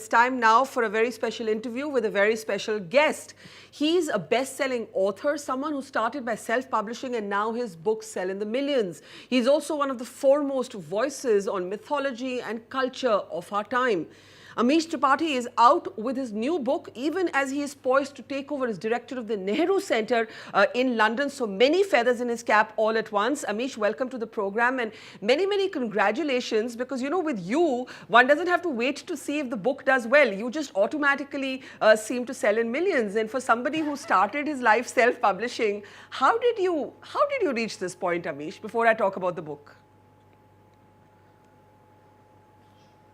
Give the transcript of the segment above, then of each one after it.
It's time now for a very special interview with a very special guest. He's a best-selling author, someone who started by self-publishing and now his books sell in the millions. He's also one of the foremost voices on mythology and culture of our time. Amish is out with his new book, even as he is poised to take over as director of the Nehru Centre in London. So many feathers in his cap all at once. Amish, welcome to the program and many, many congratulations, because, you know, with you, one doesn't have to wait to see if the book does well. You just automatically seem to sell in millions. And for somebody who started his life self-publishing, how did you reach this point, Amish, before I talk about the book?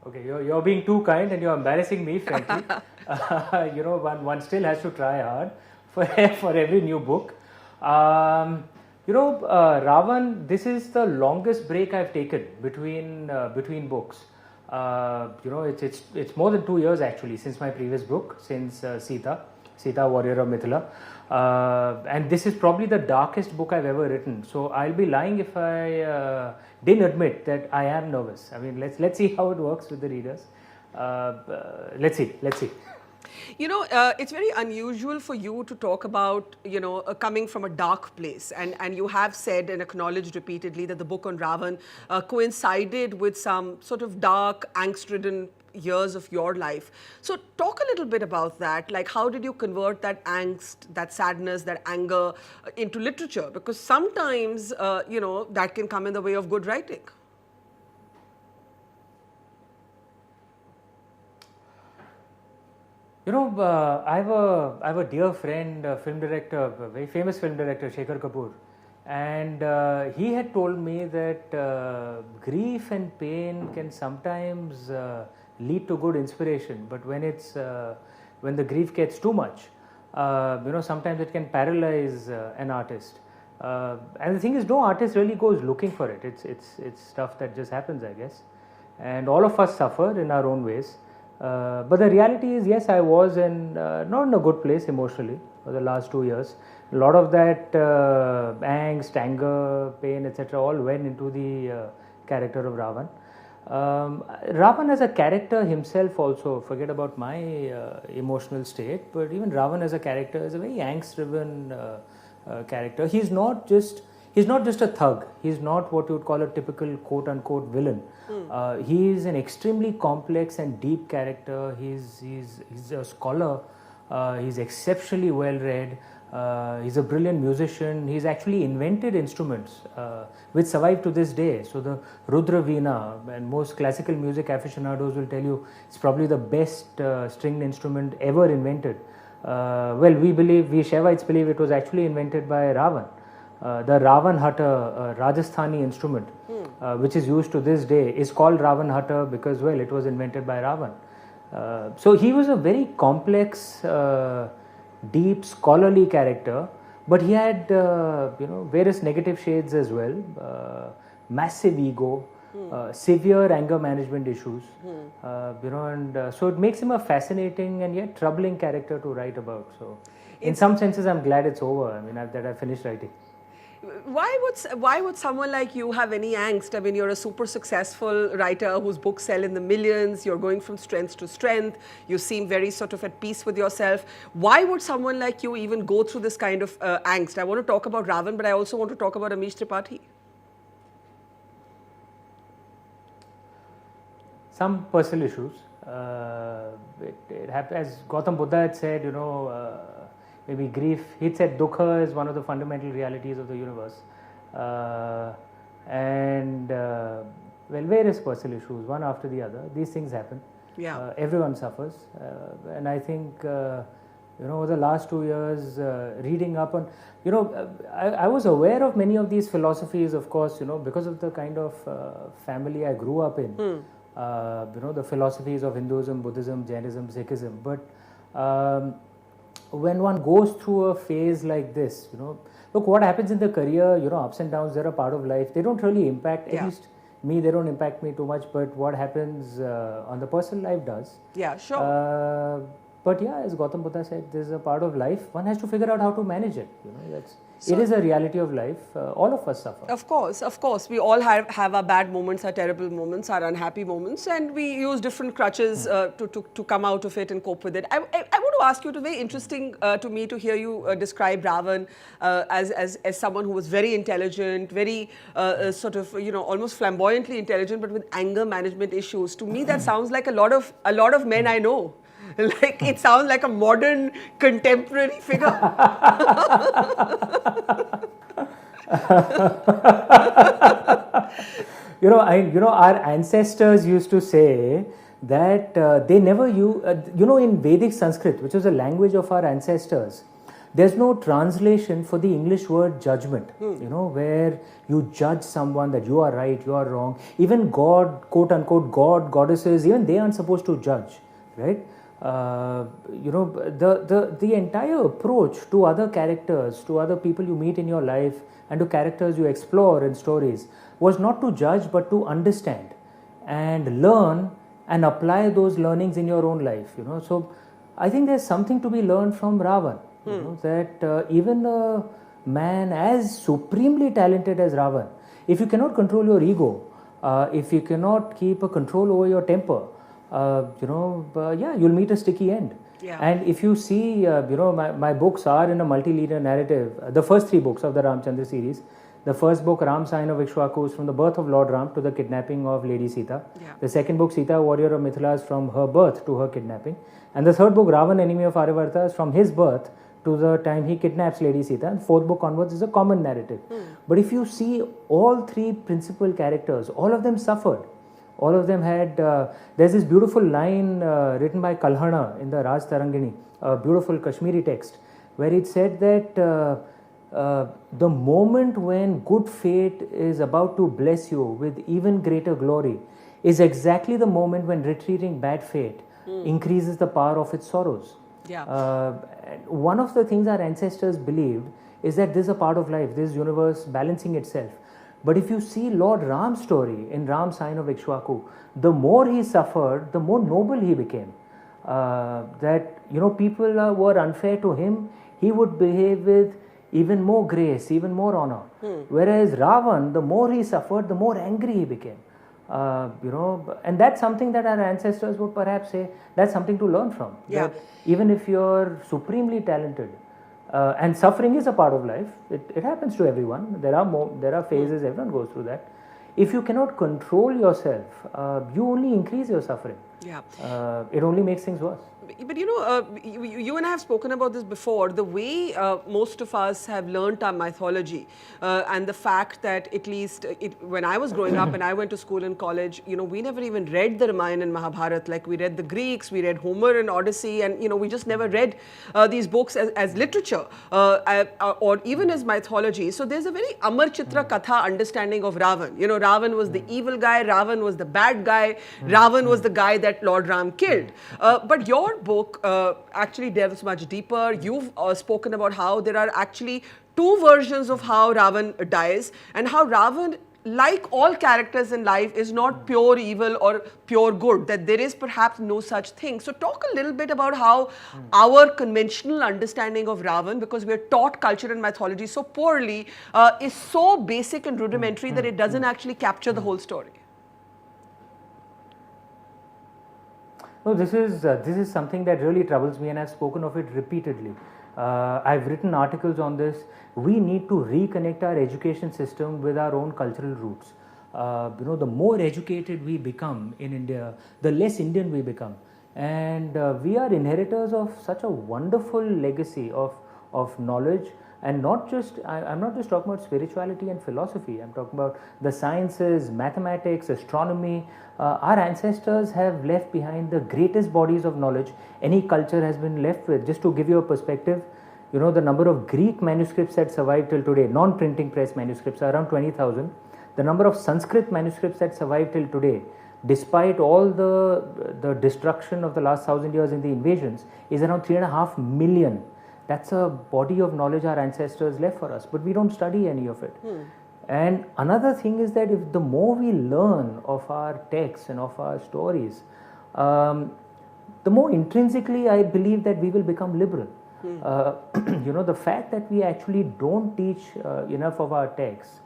Okay, you're being too kind and you're embarrassing me, frankly. You know, one still has to try hard for every new book. Raavan, this is the longest break I've taken between books. It's more than 2 years actually since my previous book, since Sita, Warrior of Mithila. And this is probably the darkest book I've ever written. So I'll be lying if I didn't admit that I am nervous. I mean, let's see how it works with the readers. Let's see. You know, it's very unusual for you to talk about, you know, coming from a dark place. And you have said and acknowledged repeatedly that the book on Raavan coincided with some sort of dark, angst-ridden years of your life. So talk a little bit about that. Like, how did you convert that angst, that sadness, that anger into literature? Because sometimes, you know, that can come in the way of good writing. You know, I have a dear friend, film director, a very famous film director, Shekhar Kapoor, and he had told me that grief and pain can sometimes lead to good inspiration, but when the grief gets too much, you know, sometimes it can paralyze an artist. And the thing is, no artist really goes looking for it. It's stuff that just happens, I guess, and all of us suffer in our own ways. But the reality is, yes, I was not in a good place emotionally for the last 2 years. A lot of that angst, anger, pain, etc. all went into the character of Raavan. Raavan as a character himself also, forget about my emotional state, but even Raavan as a character is a very angst-driven character. He's not just a thug. He's not what you would call a typical quote-unquote villain. He is an extremely complex and deep character. He's a scholar. He's exceptionally well-read. He's a brilliant musician. He's actually invented instruments which survive to this day. So the Rudra Veena, and most classical music aficionados will tell you it's probably the best stringed instrument ever invented. Well, we Shaivites believe it was actually invented by Raavan. The Raavan Hatta, Rajasthani instrument, which is used to this day, is called Raavan Hatta because, well, it was invented by Raavan. So he was a very complex, deep, scholarly character, but he had, various negative shades as well. Massive ego, severe anger management issues, and so it makes him a fascinating and yet troubling character to write about. So, in some senses, I'm glad it's over. I mean, that I finished writing. Why would someone like you have any angst? I mean, you're a super successful writer whose books sell in the millions. You're going from strength to strength. You seem very sort of at peace with yourself. Why would someone like you even go through this kind of angst? I want to talk about Raavan, but I also want to talk about Amish Tripathi. Some personal issues. It happened, as Gautam Buddha had said, you know, maybe grief. He said dukha is one of the fundamental realities of the universe. Various personal issues, one after the other. These things happen. Yeah. Everyone suffers. And I think, over the last 2 years, reading up on, I was aware of many of these philosophies, of course, because of the kind of family I grew up in. The philosophies of Hinduism, Buddhism, Jainism, Sikhism. But when one goes through a phase like this, look, what happens in the career, ups and downs, they're a part of life. They don't really impact, at least me, they don't impact me too much, but what happens on the personal life does. Yeah, sure. But yeah, as Gautam Buddha said, this is a part of life. One has to figure out how to manage it. It is a reality of life. All of us suffer. Of course. We all have our bad moments, our terrible moments, our unhappy moments, and we use different crutches to come out of it and cope with it. I want to ask you, it was very interesting to me to hear you describe Raavan as someone who was very intelligent, very sort of, almost flamboyantly intelligent, but with anger management issues. To me, that sounds like a lot of men I know. Like, it sounds like a modern, contemporary figure. Our ancestors used to say that they never use, in Vedic Sanskrit, which was a language of our ancestors, there's no translation for the English word judgment, where you judge someone that you are right, you are wrong. Even God, quote unquote, God, goddesses, even they aren't supposed to judge, right? The entire approach to other characters, to other people you meet in your life, and to characters you explore in stories was not to judge but to understand and learn and apply those learnings in your own life. So I think there's something to be learned from Raavan. That even a man as supremely talented as Raavan, if you cannot control your ego, if you cannot keep a control over your temper, you'll meet a sticky end. Yeah. And if you see, my books are in a multi-linear narrative. The first 3 books of the Ramchandra series. The first book, Ram, Scion of Ikshvaku, is from the birth of Lord Ram to the kidnapping of Lady Sita. Yeah. The second book, Sita, Warrior of Mithila, is from her birth to her kidnapping. And the third book, Raavan, Enemy of Aryavarta, is from his birth to the time he kidnaps Lady Sita. And fourth book onwards is a common narrative. But if you see all 3 principal characters, all of them suffered. All of them had, there's this beautiful line written by Kalhana in the Raj Tarangini, a beautiful Kashmiri text, where it said that the moment when good fate is about to bless you with even greater glory is exactly the moment when retreating bad fate increases the power of its sorrows. Yeah. One of the things our ancestors believed is that this is a part of life, this universe balancing itself. But if you see Lord Ram's story in Ram, Scion of Ikshvaku, the more he suffered, the more noble he became. People were unfair to him, he would behave with even more grace, even more honor. Whereas Raavan, the more he suffered, the more angry he became. And that's something that our ancestors would perhaps say, that's something to learn from. Yeah. That even if you're supremely talented, and suffering is a part of life, it happens to everyone. There are phases, everyone goes through that. If you cannot control yourself, you only increase your suffering. Yeah. It only makes things worse. But you and I have spoken about this before, the way most of us have learnt our mythology and the fact that at least when I was growing up and I went to school and college, we never even read the Ramayana and Mahabharata. Like, we read the Greeks, we read Homer and Odyssey, and we just never read these books as literature or even as mythology. So there's a very Amar Chitra Katha understanding of Raavan. Raavan was the evil guy, Raavan was the bad guy, Raavan was the guy that Lord Ram killed. But your book actually delves much deeper. You've spoken about how there are actually 2 versions of how Raavan dies, and how Raavan, like all characters in life, is not pure evil or pure good, that there is perhaps no such thing. So talk a little bit about how our conventional understanding of Raavan, because we are taught culture and mythology so poorly, is so basic and rudimentary that it doesn't actually capture the whole story. No, this is something that really troubles me, and I've spoken of it repeatedly. I've written articles on this. We need to reconnect our education system with our own cultural roots. The more educated we become in India, the less Indian we become. And we are inheritors of such a wonderful legacy of knowledge. And I'm not just talking about spirituality and philosophy. I'm talking about the sciences, mathematics, astronomy. Our ancestors have left behind the greatest bodies of knowledge any culture has been left with. Just to give you a perspective, the number of Greek manuscripts that survive till today, non-printing press manuscripts, are around 20,000. The number of Sanskrit manuscripts that survive till today, despite all the destruction of the last 1,000 years in the invasions, is around 3.5 million. That's a body of knowledge our ancestors left for us, but we don't study any of it. And another thing is that if the more we learn of our texts and of our stories, the more intrinsically I believe that we will become liberal. The fact that we actually don't teach enough of our texts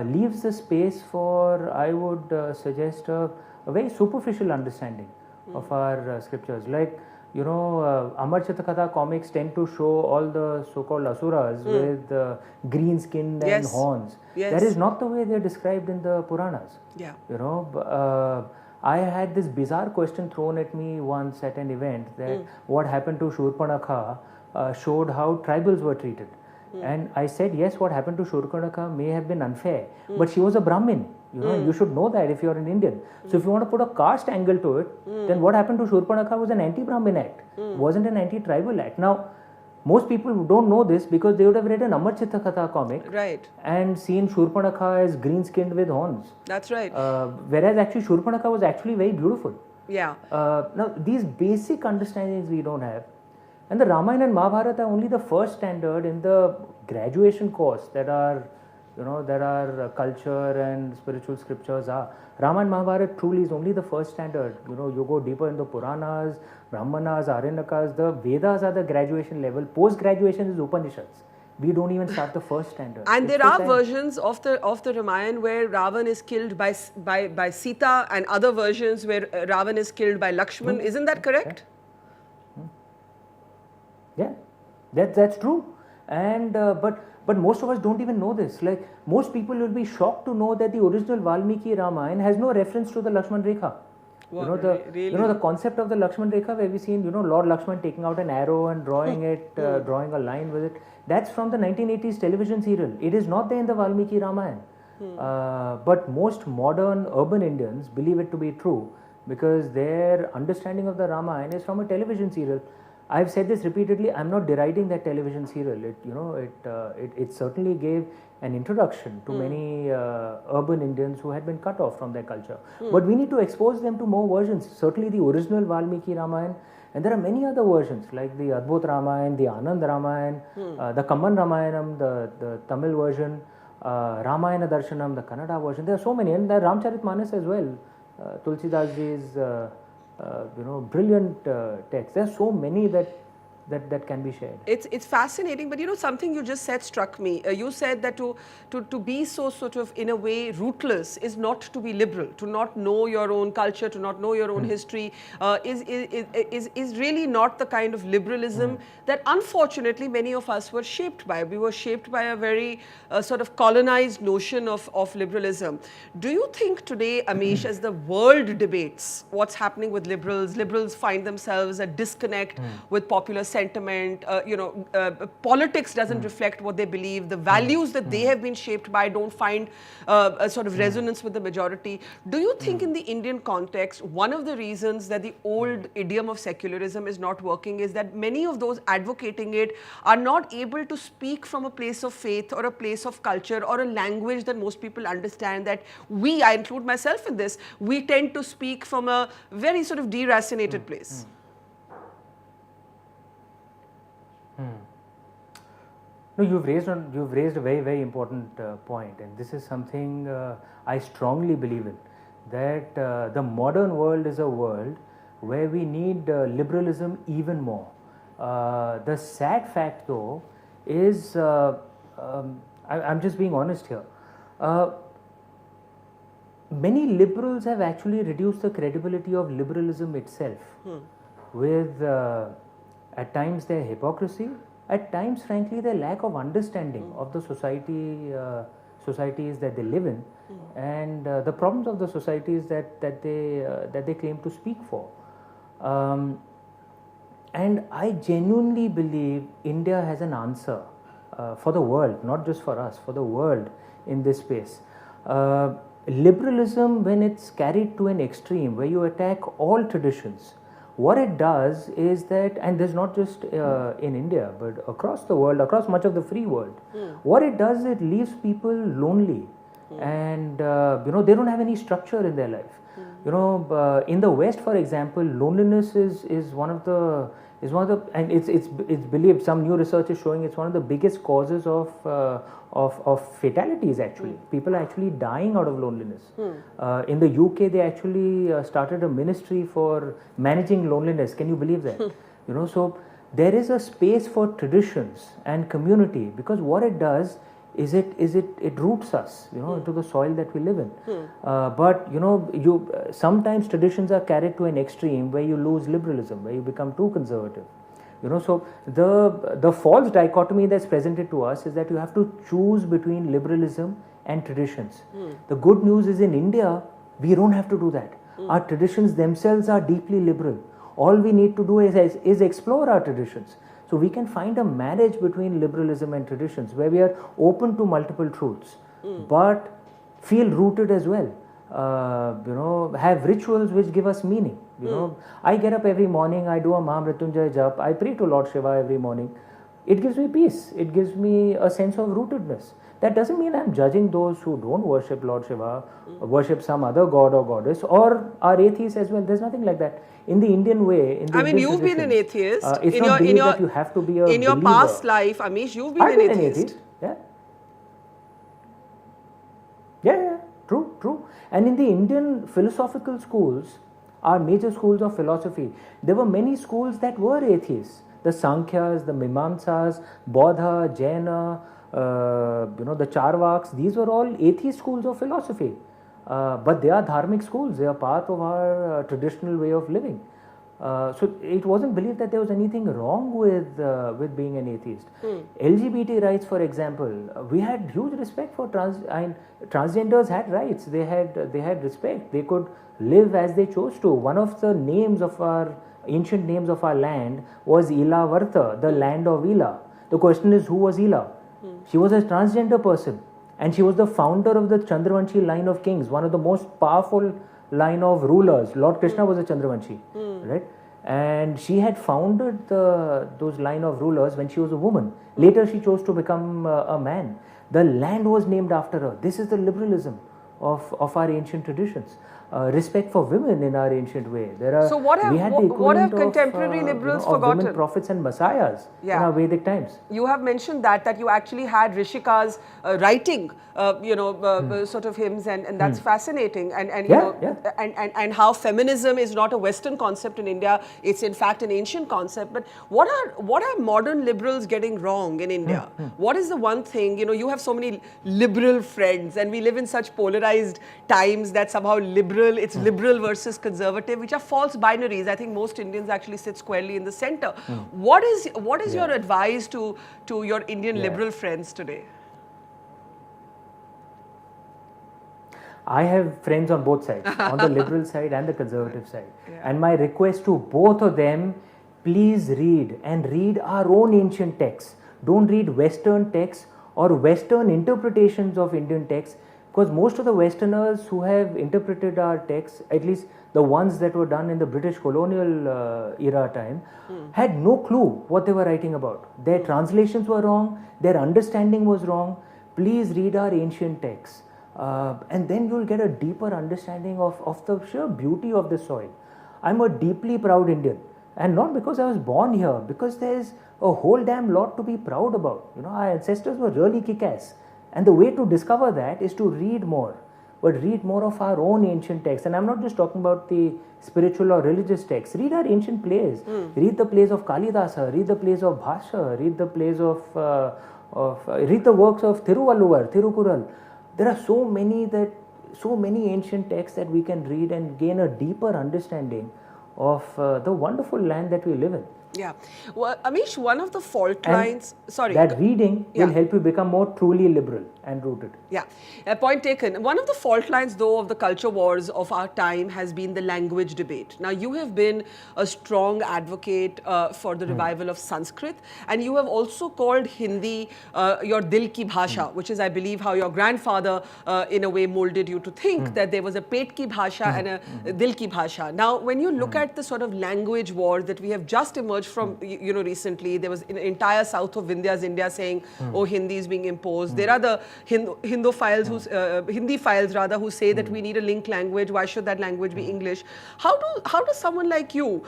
leaves the space for, I would suggest, a very superficial understanding of our scriptures. Like, Amar Chitakatha comics tend to show all the so-called asuras with green skin and horns. Yes. That is not the way they are described in the Puranas. Yeah. I had this bizarre question thrown at me once at an event that what happened to Shurpanakha showed how tribals were treated. And I said, yes, what happened to Shurpanakha may have been unfair, but she was a Brahmin. You should know that if you are an Indian. So if you want to put a caste angle to it, then what happened to Shurpanakha was an anti-Brahmin act, wasn't an anti-tribal act. Now, most people don't know this because they would have read an Amar Chitakatha comic and seen Shurpanakha as green-skinned with horns. That's right. Whereas actually Shurpanakha was actually very beautiful. Yeah. Now, these basic understandings we don't have. And the Ramayana and Mahabharata are only the first standard in the graduation course that our culture and spiritual scriptures are. Ramayana and Mahabharata truly is only the first standard. You go deeper in the Puranas, Brahmanas, Aranyakas, the Vedas are the graduation level. Post-graduation is Upanishads. We don't even start the first standard. And there are versions of the Ramayana where Raavan is killed by Sita, and other versions where Raavan is killed by Lakshman. Isn't that correct? Yeah, that's true. And but most of us don't even know this. Like, most people will be shocked to know that the original Valmiki Ramayana has no reference to the Lakshman Rekha. Really? The concept of the Lakshman Rekha, where we've seen Lord Lakshman taking out an arrow and drawing it, drawing a line with it. That's from the 1980s television serial. It is not there in the Valmiki Ramayana. But most modern urban Indians believe it to be true because their understanding of the Ramayana is from a television serial. I've said this repeatedly. I'm not deriding that television serial. It certainly gave an introduction to many urban Indians who had been cut off from their culture. But we need to expose them to more versions. Certainly the original Valmiki Ramayana, and there are many other versions like the Adbhut Ramayana, the Anand Ramayana, the Kamman Ramayanam, the Tamil version, Ramayana Darshanam, the Kannada version. There are so many, and the Ramcharitmanas as well. Tulsidas Ji's brilliant texts. There are so many that can be shared. It's fascinating, but something you just said struck me. You said that to be so sort of in a way rootless is not to be liberal. To not know your own culture, to not know your own history is really not the kind of liberalism that unfortunately many of us were shaped by. We were shaped by a very sort of colonized notion of liberalism. Do you think today, Amish, as the world debates what's happening with liberals find themselves at disconnect with popular sentiment, politics doesn't reflect what they believe, the values that they have been shaped by don't find a sort of resonance with the majority. Do you think in the Indian context, one of the reasons that the old idiom of secularism is not working is that many of those advocating it are not able to speak from a place of faith or a place of culture or a language that most people understand, that I include myself in this, we tend to speak from a very sort of deracinated place? No, you've raised a very, very important point, and this is something I strongly believe in, that the modern world is a world where we need liberalism even more. The sad fact though is, I'm just being honest here, many liberals have actually reduced the credibility of liberalism itself with at times their hypocrisy, at times frankly their lack of understanding of the societies that they live in and the problems of the societies that they claim to speak for. And I genuinely believe India has an answer for the world, not just for us, for the world in this space. Liberalism, when it's carried to an extreme where you attack all traditions, what it does is that, and this is not just in India but across the world, across much of the free world, what it does is it leaves people lonely and they don't have any structure in their life. You know, in the West, for example, loneliness is one of the and it's believed, some new research is showing it's one of the biggest causes of fatalities. Actually, people are actually dying out of loneliness. In the UK, they actually started a ministry for managing loneliness. Can you believe that? You know, so there is a space for traditions and community, because what it does is it roots us, you know, into the soil that we live in. But you know, sometimes traditions are carried to an extreme where you lose liberalism, where you become too conservative. You know, so the false dichotomy that's presented to us is that you have to choose between liberalism and traditions. The good news is, in India, we don't have to do that. Our traditions themselves are deeply liberal. All we need to do is explore our traditions. So we can find a marriage between liberalism and traditions where we are open to multiple truths, but feel rooted as well. You know, have rituals which give us meaning. You know, I get up every morning, I do a Mahamrityunjay jap, I pray to Lord Shiva every morning. It gives me peace. It gives me a sense of rootedness. That doesn't mean I'm judging those who don't worship Lord Shiva, worship some other god or goddess, or are atheists as well. There's nothing like that. In the Indian way, I mean, you've been an atheist. It's not believed that you have to be a in your believer. past life, Amish, you've been an atheist. Yeah, true. And in the Indian philosophical schools, our major schools of philosophy, there were many schools that were atheists. The Sankhyas, the Mimamsas, Bodha, Jaina, you know, the Charvaks, these were all atheist schools of philosophy. But they are dharmic schools. They are part of our traditional way of living. So it wasn't believed that there was anything wrong with being an atheist. LGBT rights, for example, we had huge respect for transgenders. Had rights. They had respect. They could live as they chose to. One of the names of our ancient names of our land was Ilavarta, the land of Ila. The question is, who was Ila? She was a transgender person, and she was the founder of the Chandravanshi line of kings, one of the most powerful line of rulers. Lord Krishna was a Chandravanshi, right? And she had founded those line of rulers when she was a woman. Later she chose to become a man. The land was named after her. This is the liberalism of our ancient traditions. Respect for women in our ancient way. So what have contemporary liberals forgotten? Women prophets and messiahs in our Vedic times. You have mentioned that you actually had Rishikas writing, sort of hymns, and that's fascinating. And how feminism is not a Western concept in India; it's in fact an ancient concept. But what are modern liberals getting wrong in India? What is the one thing? You know, you have so many liberal friends, and we live in such polarized times that somehow it's liberal versus conservative, which are false binaries. I think most Indians actually sit squarely in the center. What is your advice to your Indian liberal friends today? I have friends on both sides, on the liberal side and the conservative side. And my request to both of them, please read our own ancient texts. Don't read Western texts or Western interpretations of Indian texts. Because most of the Westerners who have interpreted our texts, at least the ones that were done in the British colonial era time, had no clue what they were writing about. Their translations were wrong, their understanding was wrong. Please read our ancient texts. And then you'll get a deeper understanding of the sheer beauty of the soil. I'm a deeply proud Indian. And not because I was born here, because there's a whole damn lot to be proud about. You know, our ancestors were really kick-ass. And the way to discover that is to read more, but read more of our own ancient texts. And I'm not just talking about the spiritual or religious texts. Read our ancient plays. Read the plays of Kalidasa, read the plays of Bhasha, read the plays read the works of Thiruvalluvar, Thirukural. There are so many ancient texts that we can read and gain a deeper understanding of the wonderful land that we live in. Yeah. Well, Amish, one of the fault lines... Sorry. That reading will help you become more truly liberal and rooted. Yeah. Point taken. One of the fault lines, though, of the culture wars of our time has been the language debate. Now, you have been a strong advocate for the revival of Sanskrit, and you have also called Hindi your Dil Ki Bhasha, which is, I believe, how your grandfather, in a way, molded you to think that there was a Pet Ki Bhasha and a Dil Ki Bhasha. Now, when you look at at the sort of language war that we have just emerged from, recently, there was an entire south of India saying, oh, Hindi is being imposed. There are the Hindi files who say that we need a linked language. Why should that language be English? How does someone like you,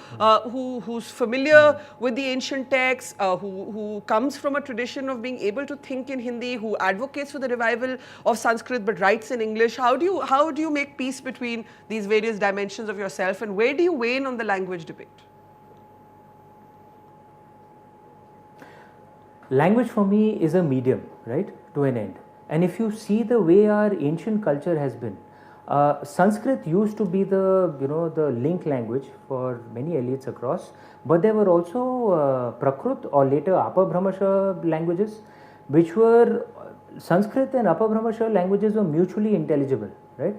who's familiar with the ancient texts, who comes from a tradition of being able to think in Hindi, who advocates for the revival of Sanskrit but writes in English, how do you make peace between these various dimensions of yourself, and where do you weigh in on the language debate? Language for me is a medium, right, to an end. And if you see the way our ancient culture has been, Sanskrit used to be the link language for many elites across, but there were also Prakrut or later Apabhramasha languages, which were Sanskrit and Apabhramasha languages were mutually intelligible, right?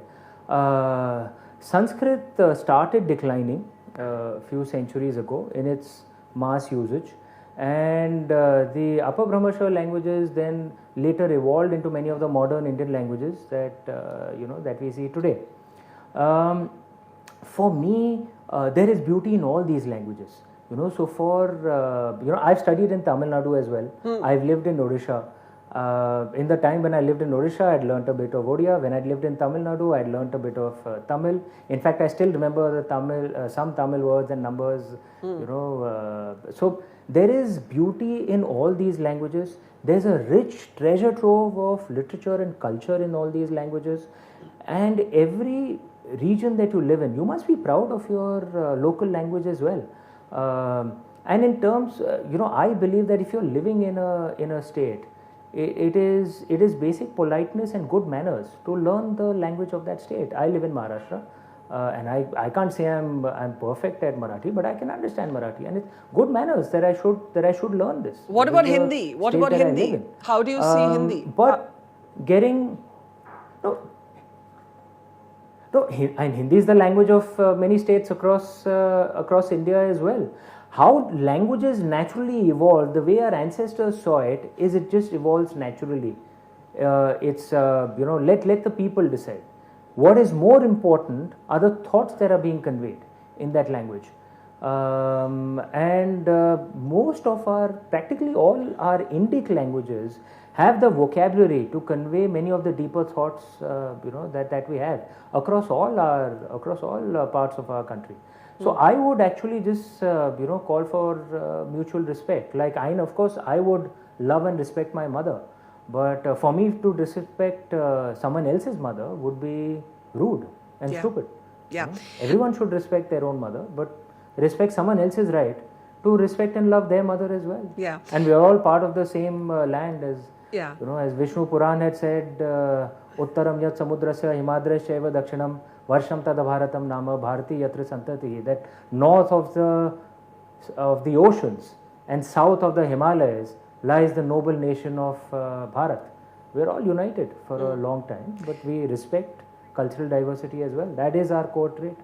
Sanskrit started declining a few centuries ago in its mass usage, and the Apabhramasha languages then later evolved into many of the modern Indian languages that that we see today. For me, there is beauty in all these languages. So for I've studied in Tamil Nadu as well. I've lived in Odisha. In the time when I lived in Odisha, I'd learnt a bit of Odia. When I'd lived in Tamil Nadu, I'd learnt a bit of Tamil. In fact, I still remember the some Tamil words and numbers. So there is beauty in all these languages. There's a rich treasure trove of literature and culture in all these languages, and every region that you live in, you must be proud of your local language as well. And in terms, I believe that if you're living in a state, it is basic politeness and good manners to learn the language of that state. I live in Maharashtra, and I can't say I'm perfect at Marathi, but I can understand Marathi, and it's good manners that I should learn this. What about Hindi? What about Hindi? How do you see Hindi? But getting and Hindi is the language of many states across India as well. How languages naturally evolve, the way our ancestors saw it, is it just evolves naturally. It's let the people decide. What is more important are the thoughts that are being conveyed in that language. And most of practically all our Indic languages have the vocabulary to convey many of the deeper thoughts that we have across all parts of our country. So I would actually just call for mutual respect. Like of course I would love and respect my mother, but for me to disrespect someone else's mother would be rude and stupid. Yeah. Everyone should respect their own mother, but respect someone else's right to respect and love their mother as well. Yeah. And we are all part of the same land, as as Vishnu Puran had said, Uttaram yat samudrasya himadrashaiva dakshinam varsham tada bharatam nama bharati yatra santatihi, that north of the oceans and south of the Himalayas lies the noble nation of Bharat. We are all united for a long time, but we respect cultural diversity as well. That is our core trait.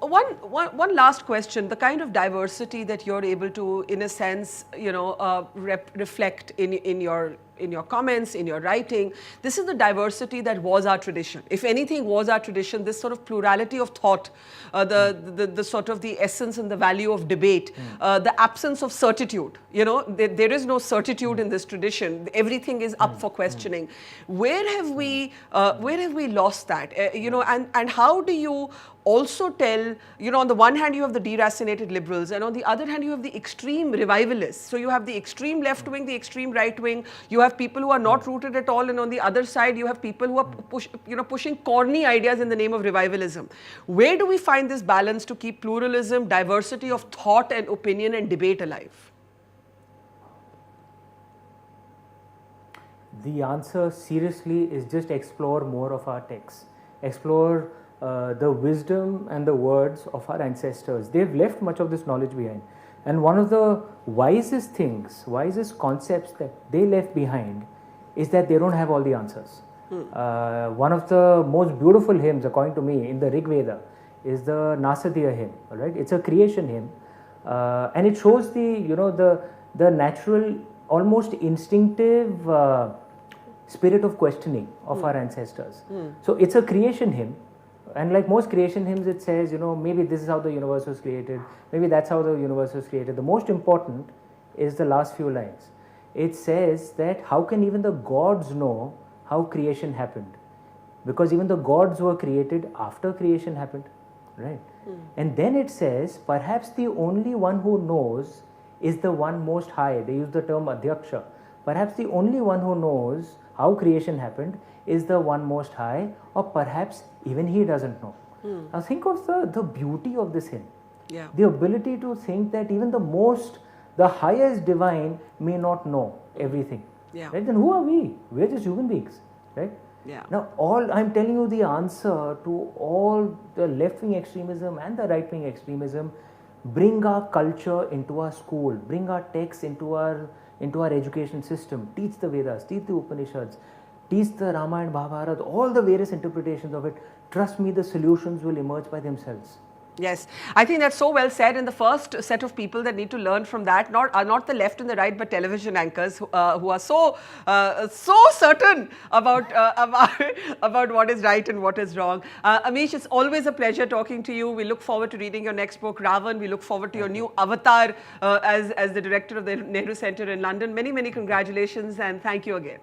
One last question. The kind of diversity that you're able to, in a sense, reflect in your comments, in your writing, this is the diversity that was our tradition. If anything was our tradition, this sort of plurality of thought, the sort of the essence and the value of debate, the absence of certitude. There is no certitude in this tradition. Everything is up for questioning. Where have we lost that? And how do you also tell, on the one hand you have the deracinated liberals, and on the other hand you have the extreme revivalists. So you have the extreme left wing, the extreme right wing, you have people who are not rooted at all, and on the other side you have people who are pushing corny ideas in the name of revivalism. Where do we find this balance to keep pluralism, diversity of thought and opinion and debate alive? The answer seriously is just explore more of our texts. Explore the wisdom and the words of our ancestors. They've left much of this knowledge behind. And one of the wisest concepts that they left behind is that they don't have all the answers. One of the most beautiful hymns, according to me, in the Rig Veda is the Nasadiya hymn. Right? It's a creation hymn, and it shows the natural, almost instinctive spirit of questioning of our ancestors. So it's a creation hymn. And like most creation hymns, it says, maybe this is how the universe was created, maybe that's how the universe was created. The most important is the last few lines. It says that how can even the gods know how creation happened? Because even the gods were created after creation happened, right? And then it says, perhaps the only one who knows is the one most high. They use the term Adhyaksha. Perhaps the only one who knows how creation happened is the one most high, or perhaps even he doesn't know. Now think of the beauty of this hymn. Yeah. The ability to think that even the highest divine may not know everything. Yeah. Right? Then who are we? We're just human beings, right? Yeah. Now, I'm telling you the answer to all the left-wing extremism and the right-wing extremism. Bring our culture into our school, bring our texts into our education system, teach the Vedas, teach the Upanishads, teach the Ramayana, Mahabharata, all the various interpretations of it. Trust me, the solutions will emerge by themselves. Yes, I think that's so well said. And the first set of people that need to learn from that are not the left and the right, but television anchors who are so certain about about what is right and what is wrong. Amish, it's always a pleasure talking to you. We look forward to reading your next book, Raavan. We look forward to your new avatar as the director of the Nehru Centre in London. Many congratulations, and thank you again.